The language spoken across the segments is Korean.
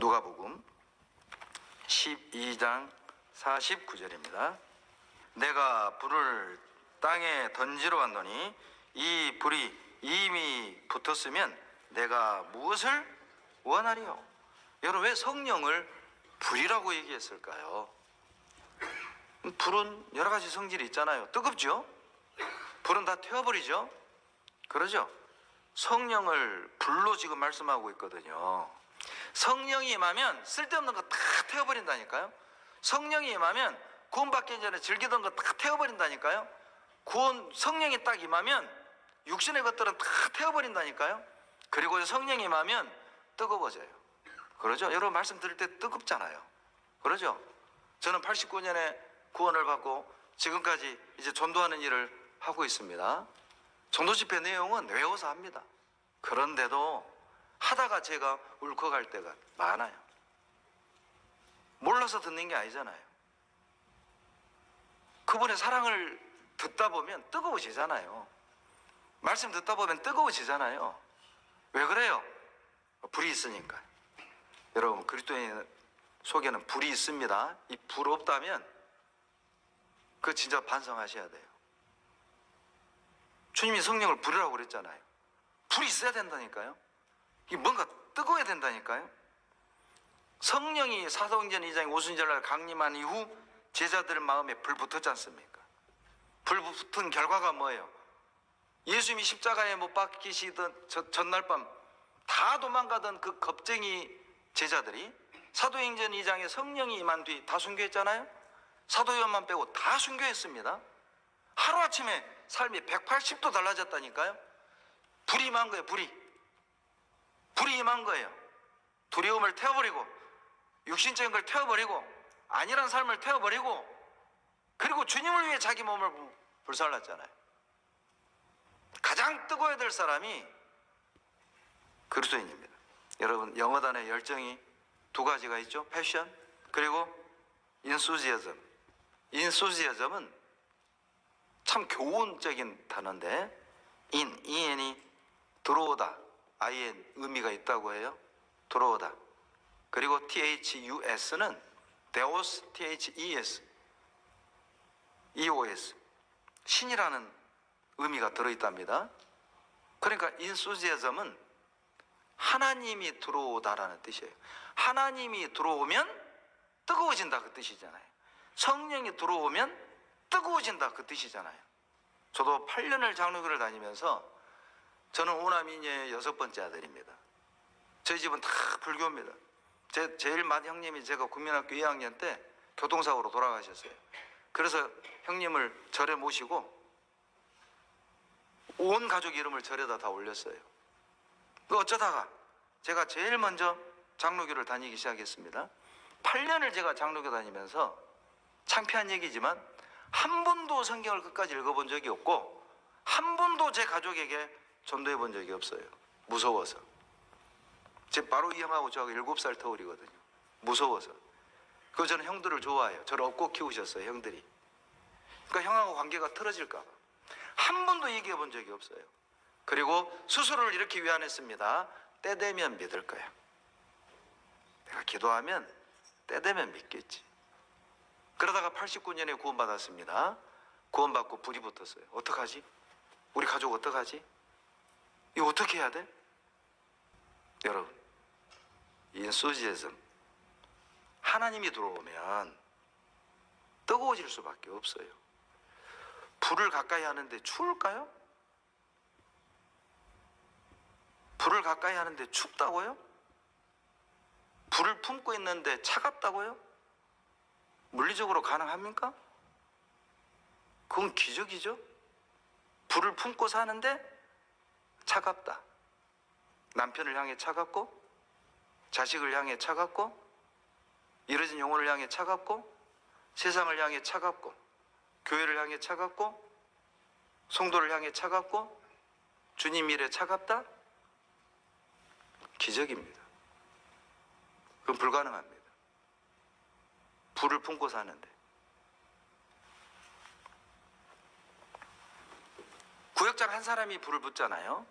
누가복음 12장 49절입니다. 내가 불을 땅에 던지러 왔노니 이 불이 이미 붙었으면 내가 무엇을 원하리요? 여러분, 왜 성령을 불이라고 얘기했을까요? 불은 여러 가지 성질이 있잖아요. 뜨겁죠? 불은 다 태워버리죠? 그러죠? 성령을 불로 지금 말씀하고 있거든요. 성령이 임하면 쓸데없는 거 다 태워버린다니까요. 성령이 임하면 구원받기 전에 즐기던 거 다 태워버린다니까요. 성령이 딱 임하면 육신의 것들은 다 태워버린다니까요. 그리고 성령이 임하면 뜨거워져요. 그러죠? 여러분, 말씀 들을 때 뜨겁잖아요. 그러죠? 저는 89년에 구원을 받고 지금까지 이제 전도하는 일을 하고 있습니다. 전도 집회 내용은 외워서 합니다. 그런데도 하다가 제가 울컥할 때가 많아요. 몰라서 듣는 게 아니잖아요. 그분의 사랑을 듣다 보면 뜨거워지잖아요. 말씀 듣다 보면 뜨거워지잖아요. 왜 그래요? 불이 있으니까. 여러분, 그리스도인 속에는 불이 있습니다. 이 불 없다면 그거 진짜 반성하셔야 돼요. 주님이 성령을 불이라고 그랬잖아요. 불이 있어야 된다니까요. 이게 뭔가 뜨거워야 된다니까요. 성령이 사도행전 2장 오순절날 강림한 이후 제자들 마음에 불 붙었지 않습니까? 불 붙은 결과가 뭐예요? 예수님이 십자가에 못 박히시던 전날 밤 다 도망가던 그 겁쟁이 제자들이 사도행전 2장에 성령이 임한 뒤 다 순교했잖아요. 사도 요한만 빼고 다 순교했습니다. 하루아침에 삶이 180도 달라졌다니까요. 불이 임한 거예요. 불이 임한 거예요. 두려움을 태워버리고 육신적인 걸 태워버리고 아니란 삶을 태워버리고 그리고 주님을 위해 자기 몸을 불살랐잖아요. 가장 뜨거워야 될 사람이 그리스도인입니다. 여러분, 영어단의 열정이 두 가지가 있죠. 패션 그리고 인수지어즘. 인수지어즘은 참 교훈적인 단어인데 in이 들어오다, i의 의미가 있다고 해요. 들어오다. 그리고 thus는 theos, thees, eos, 신이라는 의미가 들어있답니다. 그러니까 인수지어즘은 하나님이 들어오다라는 뜻이에요. 하나님이 들어오면 뜨거워진다 그 뜻이잖아요. 성령이 들어오면 뜨거워진다 그 뜻이잖아요. 저도 8년을 장로교를 다니면서 저는 오남이녀의 6번째 아들입니다. 저희 집은 다 불교입니다. 제일 맏 형님이 제가 국민학교 2학년 때 교통사고로 돌아가셨어요. 그래서 형님을 절에 모시고 온 가족 이름을 절에다 다 올렸어요. 어쩌다가 제가 제일 먼저 장로교를 다니기 시작했습니다. 8년을 제가 장로교 다니면서 창피한 얘기지만 한 번도 성경을 끝까지 읽어본 적이 없고 한 번도 제 가족에게 전도해 본 적이 없어요. 무서워서. 제 바로 이 형하고 저하고 7살 터울이거든요. 무서워서. 그리고 저는 형들을 좋아해요. 저를 업고 키우셨어요, 형들이. 그러니까 형하고 관계가 틀어질까 봐. 한 번도 얘기해 본 적이 없어요. 그리고 스스로를 이렇게 위안했습니다. 때 되면 믿을 거야. 내가 기도하면 때 되면 믿겠지. 그러다가 89년에 구원받았습니다. 구원받고 불이 붙었어요. 어떡하지? 우리 가족 어떡하지? 이거 어떻게 해야 돼? 여러분, 인수지에즘 하나님이 들어오면 뜨거워질 수밖에 없어요. 불을 가까이 하는데 추울까요? 불을 가까이 하는데 춥다고요? 불을 품고 있는데 차갑다고요? 물리적으로 가능합니까? 그건 기적이죠. 불을 품고 사는데 차갑다. 남편을 향해 차갑고 자식을 향해 차갑고 이뤄진 영혼을 향해 차갑고 세상을 향해 차갑고 교회를 향해 차갑고 성도를 향해 차갑고 주님 일에 차갑다? 기적입니다. 그건 불가능합니다. 불을 품고 사는데. 구역장 한 사람이 불을 붙잖아요.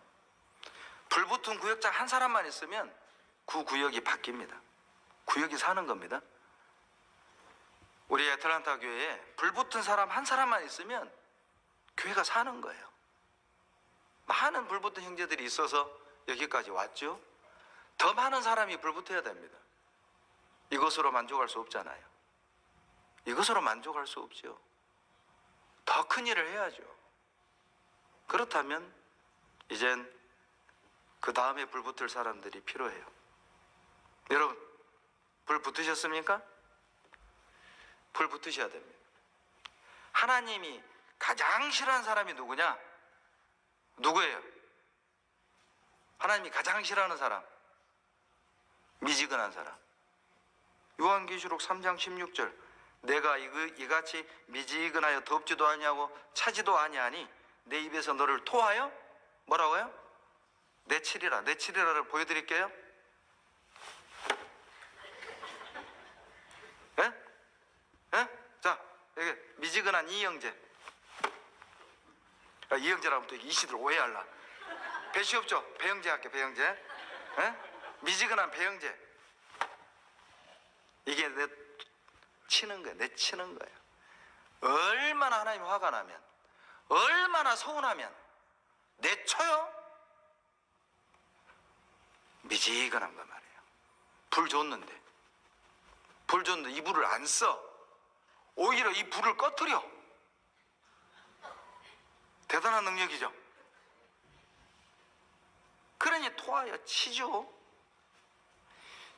불 붙은 구역장 한 사람만 있으면 그 구역이 바뀝니다. 구역이 사는 겁니다. 우리 애틀란타 교회에 불붙은 사람 한 사람만 있으면 교회가 사는 거예요. 많은 불붙은 형제들이 있어서 여기까지 왔죠. 더 많은 사람이 불붙어야 됩니다. 이것으로 만족할 수 없잖아요. 이것으로 만족할 수 없죠. 더 큰 일을 해야죠. 그렇다면 이젠 그 다음에 불붙을 사람들이 필요해요. 여러분, 불 붙으셨습니까? 불 붙으셔야 됩니다. 하나님이 가장 싫어하는 사람이 누구냐? 누구예요? 하나님이 가장 싫어하는 사람, 미지근한 사람. 요한계시록 3장 16절, 내가 이같이 미지근하여 덥지도 아니하고 차지도 아니하니 내 입에서 너를 토하여 뭐라고요? 내치리라. 내치리라를 보여드릴게요. 예? 예? 자, 여기 미지근한 이영재. 이영재라면 또 이씨들 오해할라. 배시 없죠? 배영재 할게. 배영재. 예? 미지근한 배영재. 이게 내 치는 거예요. 내치는 거예요. 얼마나 하나님 화가 나면, 얼마나 서운하면 내쳐요. 미지근한 거 말이에요. 불 줬는데 이 불을 안 써. 오히려 이 불을 꺼뜨려. 대단한 능력이죠. 그러니 토하여 치죠.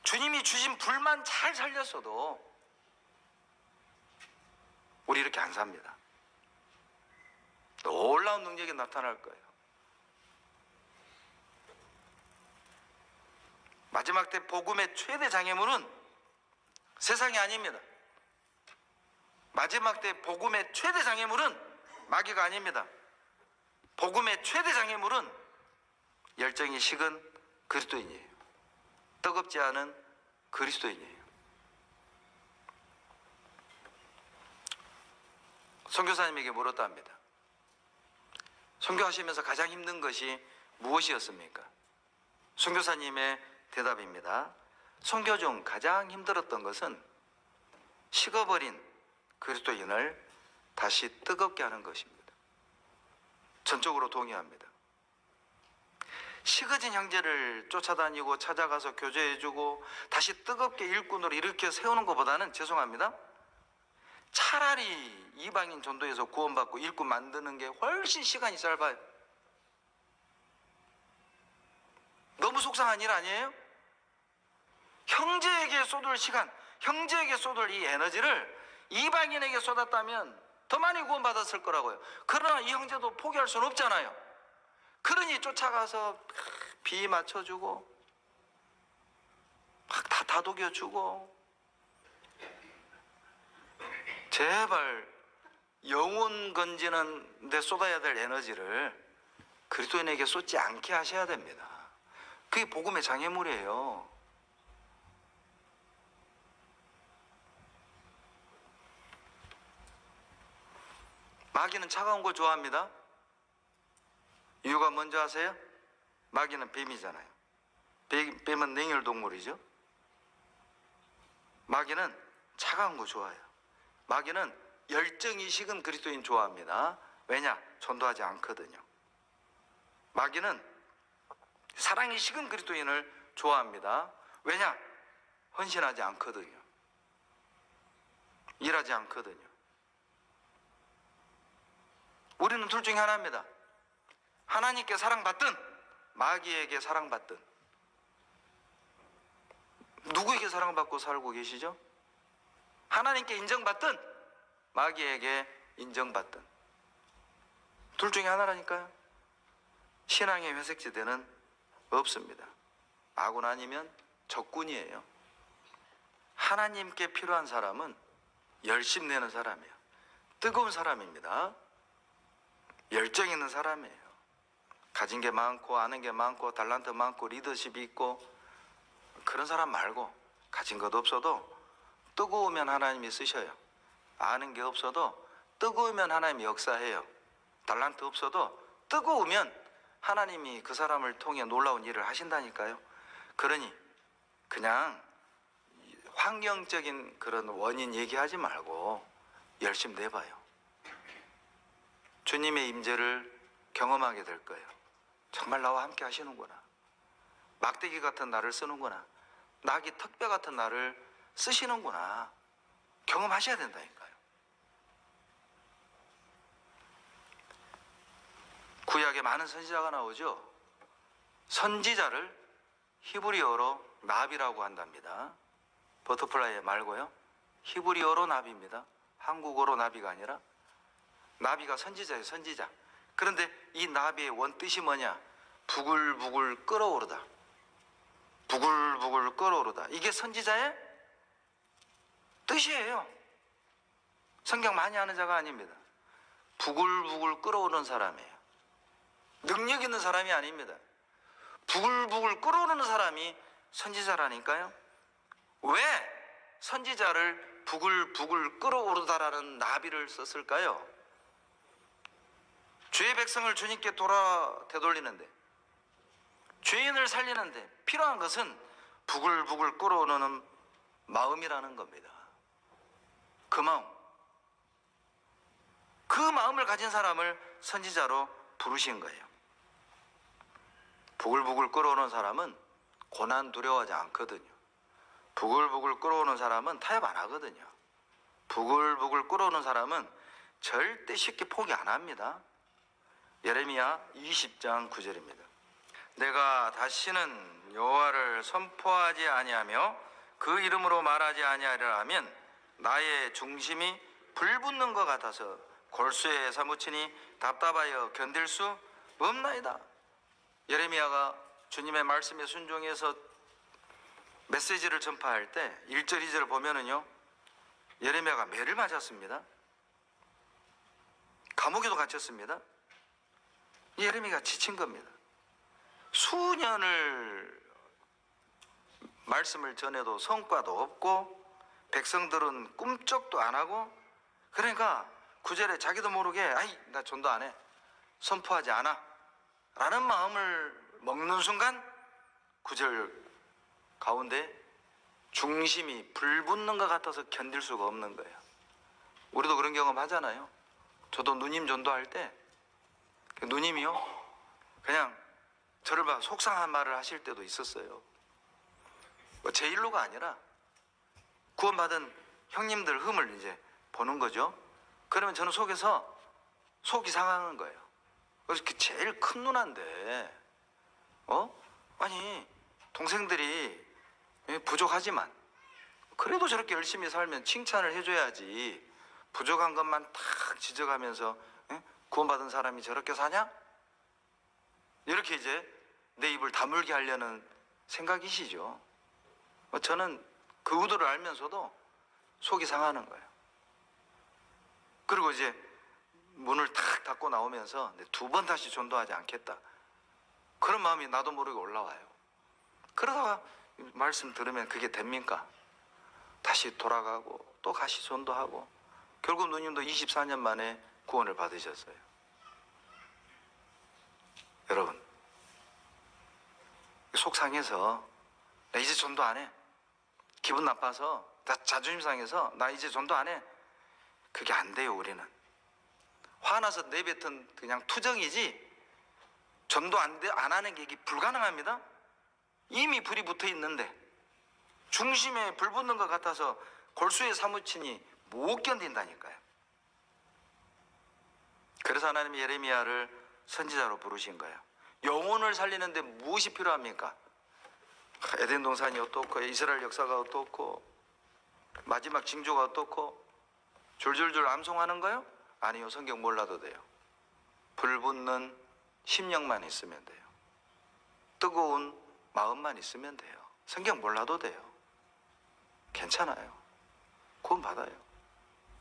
주님이 주신 불만 잘 살렸어도 우리 이렇게 안 삽니다. 놀라운 능력이 나타날 거예요. 마지막 때 복음의 최대 장애물은 세상이 아닙니다. 마지막 때 복음의 최대 장애물은 마귀가 아닙니다. 복음의 최대 장애물은 열정이 식은 그리스도인이에요. 뜨겁지 않은 그리스도인이에요. 선교사님에게 물었답니다. 선교하시면서 가장 힘든 것이 무엇이었습니까? 선교사님의 대답입니다. 선교 중 가장 힘들었던 것은 식어버린 그리스도인을 다시 뜨겁게 하는 것입니다. 전적으로 동의합니다. 식어진 형제를 쫓아다니고 찾아가서 교제해주고 다시 뜨겁게 일꾼으로 일으켜 세우는 것보다는, 죄송합니다, 차라리 이방인 전도에서 구원받고 일꾼 만드는 게 훨씬 시간이 짧아요. 너무 속상한 일 아니에요? 형제에게 쏟을 시간, 형제에게 쏟을 이 에너지를 이방인에게 쏟았다면 더 많이 구원받았을 거라고요. 그러나 이 형제도 포기할 수는 없잖아요. 그러니 쫓아가서 비 맞춰주고 막 다 다독여주고, 제발 영혼 건지는 데 쏟아야 될 에너지를 그리스도인에게 쏟지 않게 하셔야 됩니다. 그게 복음의 장애물이에요. 마귀는 차가운 걸 좋아합니다. 이유가 뭔지 아세요? 마귀는 뱀이잖아요. 뱀은 냉혈동물이죠. 마귀는 차가운 거 좋아해요. 마귀는 열정이 식은 그리스도인 좋아합니다. 왜냐? 전도하지 않거든요. 마귀는 사랑이 식은 그리스도인을 좋아합니다. 왜냐? 헌신하지 않거든요. 일하지 않거든요. 우리는 둘 중에 하나입니다. 하나님께 사랑받든 마귀에게 사랑받든. 누구에게 사랑받고 살고 계시죠? 하나님께 인정받든 마귀에게 인정받든. 둘 중에 하나라니까요. 신앙의 회색지대는 없습니다. 아군 아니면 적군이에요. 하나님께 필요한 사람은 열심 내는 사람이에요. 뜨거운 사람입니다. 열정 있는 사람이에요. 가진 게 많고 아는 게 많고 달란트 많고 리더십이 있고 그런 사람 말고, 가진 것 없어도 뜨거우면 하나님이 쓰셔요. 아는 게 없어도 뜨거우면 하나님이 역사해요. 달란트 없어도 뜨거우면 하나님이 그 사람을 통해 놀라운 일을 하신다니까요. 그러니 그냥 환경적인 그런 원인 얘기하지 말고 열심히 내봐요. 주님의 임재를 경험하게 될 거예요. 정말 나와 함께 하시는구나. 막대기 같은 나를 쓰는구나. 낙이 턱뼈 같은 나를 쓰시는구나. 경험하셔야 된다니까요. 구약에 많은 선지자가 나오죠. 선지자를 히브리어로 나비라고 한답니다. 버터플라이 말고요. 히브리어로 나비입니다. 한국어로 나비가 아니라 나비가 선지자예요. 선지자. 그런데 이 나비의 원뜻이 뭐냐? 부글부글 끓어오르다. 부글부글 끓어오르다. 이게 선지자의 뜻이에요. 성경 많이 아는 자가 아닙니다. 부글부글 끓어오르는 사람이에요. 능력 있는 사람이 아닙니다. 부글부글 끓어오르는 사람이 선지자라니까요. 왜 선지자를 부글부글 끓어오르다라는 나비를 썼을까요? 주의 백성을 주님께 되돌리는데, 죄인을 살리는데 필요한 것은 부글부글 끓어오르는 마음이라는 겁니다. 그 마음, 그 마음을 가진 사람을 선지자로 부르신 거예요. 부글부글 끓어오는 사람은 고난 두려워하지 않거든요. 부글부글 끓어오는 사람은 타협 안 하거든요. 부글부글 끓어오는 사람은 절대 쉽게 포기 안 합니다. 예레미야 20장 9절입니다. 내가 다시는 여호와를 선포하지 아니하며 그 이름으로 말하지 아니하리라 하면 나의 중심이 불붙는 것 같아서 골수에 사무치니 답답하여 견딜 수 없나이다. 예레미야가 주님의 말씀에 순종해서 메시지를 전파할 때 1절 2절을 보면은요, 예레미야가 매를 맞았습니다. 감옥에도 갇혔습니다. 예레미야가 지친 겁니다. 수년을 말씀을 전해도 성과도 없고 백성들은 꿈쩍도 안 하고, 그러니까 9절에 자기도 모르게 아이 나 전도 안 해, 선포하지 않아 라는 마음을 먹는 순간 9절 가운데 중심이 불붙는 것 같아서 견딜 수가 없는 거예요. 우리도 그런 경험 하잖아요. 저도 누님 전도할 때 누님이요 그냥 저를 막 속상한 말을 하실 때도 있었어요. 제 일로가 아니라 구원받은 형님들 흠을 이제 보는 거죠. 그러면 저는 속에서 속이 상하는 거예요. 그래서 제일 큰 누나인데 아니 동생들이 부족하지만 그래도 저렇게 열심히 살면 칭찬을 해줘야지, 부족한 것만 탁 지적하면서 구원받은 사람이 저렇게 사냐? 이렇게 이제 내 입을 다물게 하려는 생각이시죠. 저는 그 의도를 알면서도 속이 상하는 거예요. 그리고 이제 문을 탁 닫고 나오면서 두 번 다시 전도하지 않겠다, 그런 마음이 나도 모르게 올라와요. 그러다가 말씀 들으면 그게 됩니까? 다시 돌아가고 또 다시 전도하고 결국 누님도 24년 만에 구원을 받으셨어요. 여러분, 속상해서 나 이제 전도 안 해, 기분 나빠서 나 자존심 상해서 나 이제 전도 안 해, 그게 안 돼요. 우리는 화나서 내뱉은 그냥 투정이지 전도 안 하는 게 이게 불가능합니다. 이미 불이 붙어 있는데 중심에 불 붙는 것 같아서 골수에 사무치니 못 견딘다니까요. 그래서 하나님이 예레미야를 선지자로 부르신 거예요. 영혼을 살리는데 무엇이 필요합니까? 에덴 동산이 어떻고 이스라엘 역사가 어떻고 마지막 징조가 어떻고 줄줄줄 암송하는 거요? 아니요. 성경 몰라도 돼요. 불붙는 심령만 있으면 돼요. 뜨거운 마음만 있으면 돼요. 성경 몰라도 돼요. 괜찮아요. 구원 받아요.